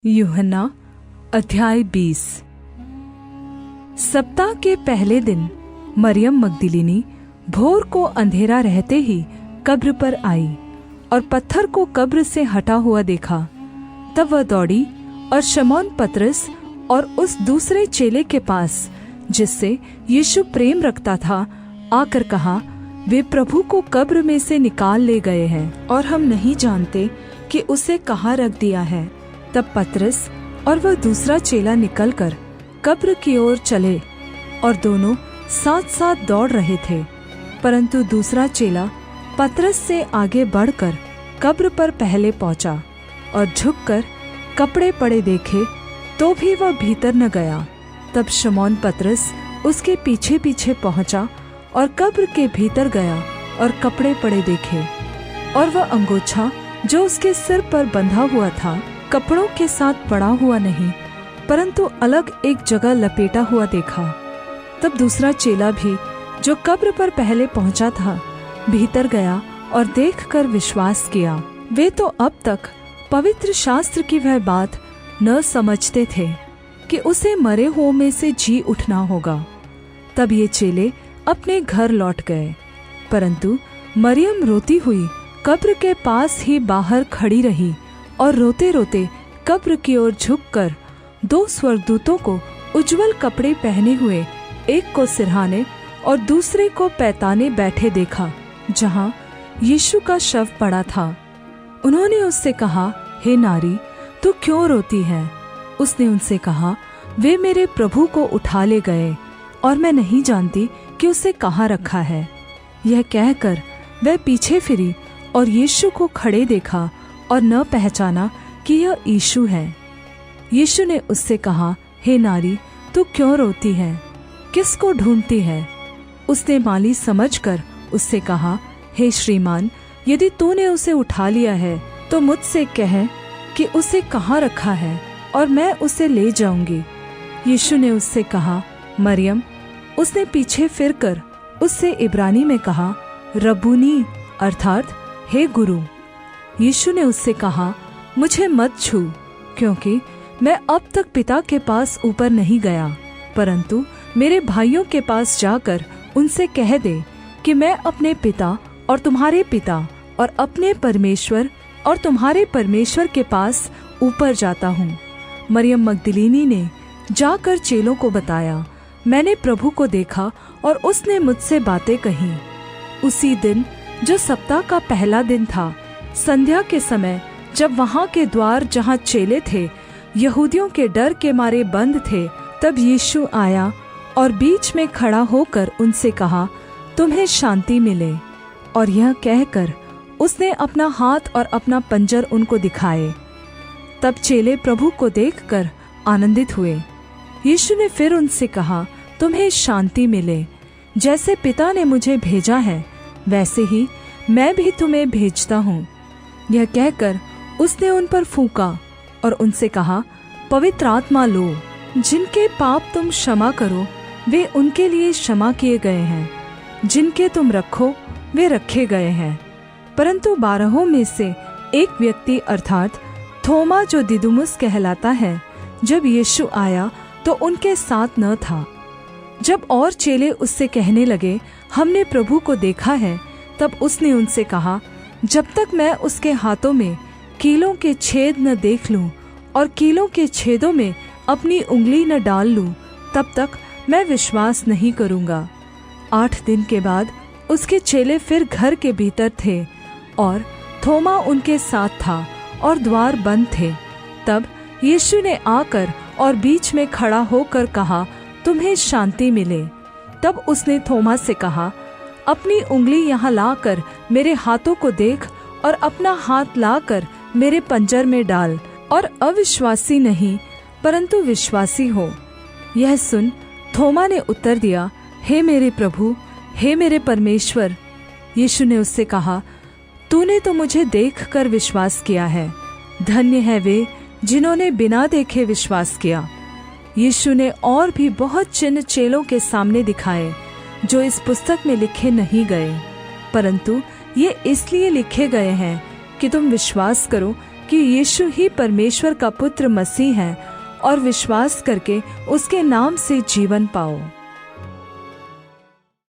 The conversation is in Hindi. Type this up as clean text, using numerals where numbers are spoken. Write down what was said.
यूहन्ना अध्याय 20। सप्ताह के पहले दिन मरियम मगदलीनी भोर को अंधेरा रहते ही कब्र पर आई और पत्थर को कब्र से हटा हुआ देखा। तब वह दौड़ी और शमौन पतरस और उस दूसरे चेले के पास जिससे यीशु प्रेम रखता था आकर कहा, वे प्रभु को कब्र में से निकाल ले गए हैं और हम नहीं जानते कि उसे कहाँ रख दिया है। तब पतरस और वह दूसरा चेला निकलकर कब्र की ओर चले और दोनों साथ साथ दौड़ रहे थे। परंतु दूसरा चेला पतरस से आगे बढ़कर कब्र पर पहले पहुंचा और झुककर कपड़े पड़े देखे तो भी वह भीतर न गया। तब शमौन पतरस उसके पीछे पीछे पहुंचा और कब्र के भीतर गया और कपड़े पड़े देखे, और वह अंगोछा जो उसके सिर पर बंधा हुआ था कपड़ों के साथ पड़ा हुआ नहीं, परंतु अलग एक जगह लपेटा हुआ देखा। तब दूसरा चेला भी जो कब्र पर पहले पहुंचा था भीतर गया और देखकर विश्वास किया। वे तो अब तक पवित्र शास्त्र की वह बात न समझते थे कि उसे मरे हुओं में से जी उठना होगा। तब ये चेले अपने घर लौट गए, परंतु मरियम रोती हुई कब्र के पास ही बाहर खड़ी रही और रोते रोते कब्र की ओर झुककर दो स्वर्गदूतों को उज्जवल कपड़े पहने हुए, एक को सिरहाने और दूसरे को पैताने बैठे देखा, जहाँ यीशु का शव पड़ा था। उन्होंने उससे कहा, हे नारी, तू क्यों रोती है? उसने उनसे कहा, वे मेरे प्रभु को उठा ले गए और मैं नहीं जानती कि उसे कहाँ रखा है। यह कहकर वह पीछे फिरी और यीशु को खड़े देखा और न पहचाना कि यह यीशु है। यीशु ने उससे कहा, हे नारी, तू क्यों रोती है? किसको ढूंढती है? उसने माली समझकर उससे कहा, हे श्रीमान, यदि तूने उसे उठा लिया है तो मुझसे कह कि उसे कहाँ रखा है और मैं उसे ले जाऊंगी। यीशु ने उससे कहा, मरियम। उसने पीछे फिरकर उससे इब्रानी में कहा, रब्बूनी, अर्थात हे गुरु। यीशु ने उससे कहा, मुझे मत छू, क्योंकि मैं अब तक पिता के पास ऊपर नहीं गया, परंतु मेरे भाइयों के पास जाकर उनसे कह दे कि मैं अपने पिता और तुम्हारे पिता और अपने परमेश्वर और तुम्हारे परमेश्वर के पास ऊपर जाता हूँ। मरियम मगदलीनी ने जाकर चेलों को बताया, मैंने प्रभु को देखा और उसने मुझसे बातें कही। उसी दिन जो सप्ताह का पहला दिन था, संध्या के समय, जब वहाँ के द्वार जहाँ चेले थे यहूदियों के डर के मारे बंद थे, तब यीशु आया और बीच में खड़ा होकर उनसे कहा, तुम्हें शांति मिले। और यह कहकर उसने अपना हाथ और अपना पंजर उनको दिखाए। तब चेले प्रभु को देखकर आनंदित हुए। यीशु ने फिर उनसे कहा, तुम्हें शांति मिले। जैसे पिता ने मुझे भेजा है वैसे ही मैं भी तुम्हें भेजता हूँ। यह कहकर उसने उन पर फूंका और उनसे कहा, पवित्र आत्मा लो। जिनके पाप तुम क्षमा करो वे उनके लिए क्षमा किए गए हैं, जिनके तुम रखो वे रखे गए हैं। परंतु 12 में से एक व्यक्ति अर्थात थोमा, जो दिदुमुस कहलाता है, जब यीशु आया तो उनके साथ न था। जब और चेले उससे कहने लगे, हमने प्रभु को देखा है, तब उसने उनसे कहा, जब तक मैं उसके हाथों में कीलों के छेद न देख लूं और कीलों के छेदों में अपनी उंगली न डाल लूं, तब तक मैं विश्वास नहीं करूंगा। 8 दिन के बाद उसके चेले फिर घर के भीतर थे और थोमा उनके साथ था और द्वार बंद थे। तब यीशु ने आकर और बीच में खड़ा होकर कहा, तुम्हें शांति मिले। तब उसने थोमा से कहा, अपनी उंगली यहाँ लाकर मेरे हाथों को देख और अपना हाथ लाकर मेरे पंजर में डाल और अविश्वासी नहीं परंतु विश्वासी हो। यह सुन थोमा ने उत्तर दिया, हे मेरे प्रभु, हे मेरे परमेश्वर। यीशु ने उससे कहा, तूने तो मुझे देखकर विश्वास किया है। धन्य है वे जिन्होंने बिना देखे विश्वास किया। यीशु ने और भी बहुत चिन्ह चेलों के सामने दिखाए जो इस पुस्तक में लिखे नहीं गए, परंतु ये इसलिए लिखे गए हैं कि तुम विश्वास करो कि यीशु ही परमेश्वर का पुत्र मसीह है और विश्वास करके उसके नाम से जीवन पाओ।